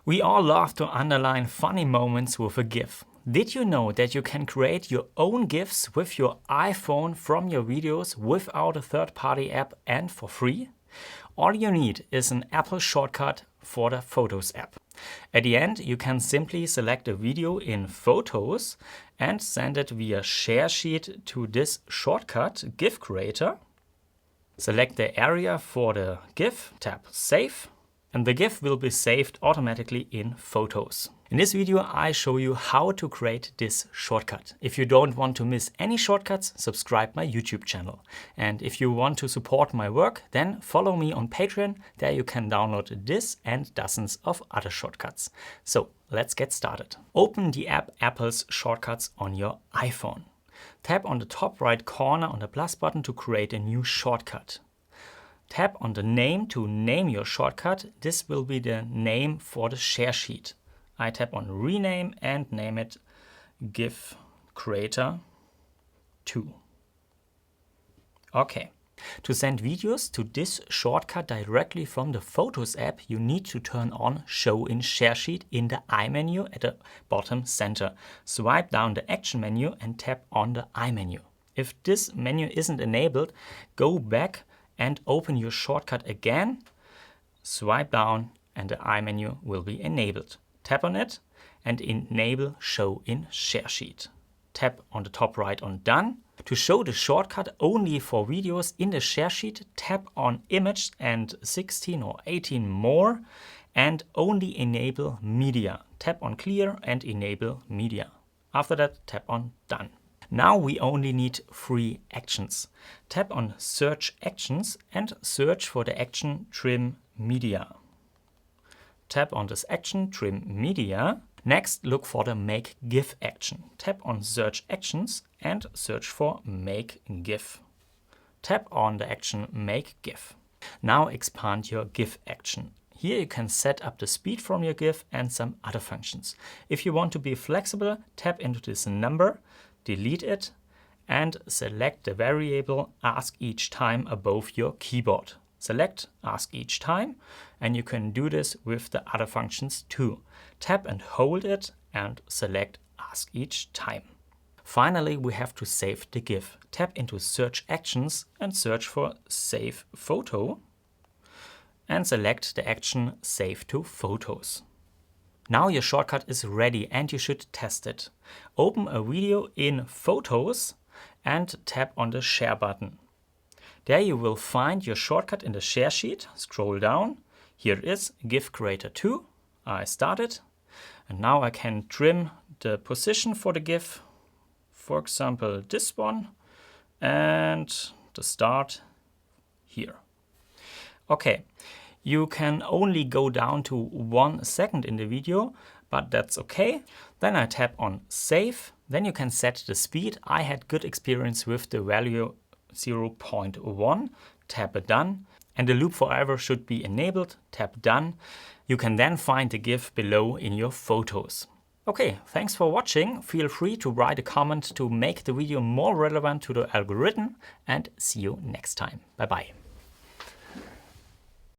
We all love to underline funny moments with a GIF. Did you know that you can create your own GIFs with your iPhone from your videos without a third-party app and for free? All you need is an Apple shortcut for the Photos app. At the end, you can simply select a video in Photos and send it via share sheet to this shortcut GIF creator. Select the area for the GIF, tap Save, and the GIF will be saved automatically in Photos. In this video, I show you how to create this shortcut. If you don't want to miss any shortcuts, subscribe my YouTube channel. And if you want to support my work, then follow me on Patreon. There you can download this and dozens of other shortcuts. So let's get started. Open the app Apple's Shortcuts on your iPhone. Tap on the top right corner on the plus button to create a new shortcut. Tap on the name to name your shortcut. This will be the name for the share sheet. I tap on rename and name it GIF Creator 2. Okay. To send videos to this shortcut directly from the Photos app, you need to turn on Show in Share Sheet in the I menu at the bottom center. Swipe down the Action menu and tap on the I menu. If this menu isn't enabled, go back and open your shortcut again. Swipe down and the I menu will be enabled. Tap on it and enable Show in Share Sheet. Tap on the top right on Done. To show the shortcut only for videos in the share sheet, tap on Image and 16 or 18 more and only enable Media. Tap on Clear and enable Media. After that, tap on Done. Now we only need 3 actions. Tap on Search Actions and search for the action Trim Media. Tap on this action Trim Media. Next, look for the Make GIF action. Tap on Search Actions and search for Make GIF. Tap on the action Make GIF. Now expand your GIF action. Here you can set up the speed from your GIF and some other functions. If you want to be flexible, tap into this number, delete it, and select the variable Ask Each Time above your keyboard. Select Ask Each Time, and you can do this with the other functions too. Tap and hold it and select Ask Each Time. Finally, we have to save the GIF. Tap into Search Actions and search for Save Photo and select the action Save to Photos. Now your shortcut is ready and you should test it. Open a video in Photos and tap on the Share button. There you will find your shortcut in the share sheet. Scroll down. Here it is, GIF Creator 2. I start it. And now I can trim the position for the GIF. For example, this one. And the start here. Okay. You can only go down to 1 second in the video, but that's okay. Then I tap on Save. Then you can set the speed. I had good experience with the value 0.1. Tap Done. And the loop forever should be enabled. Tap Done. You can then find the GIF below in your Photos. Okay, thanks for watching. Feel free to write a comment to make the video more relevant to the algorithm and see you next time. Bye bye.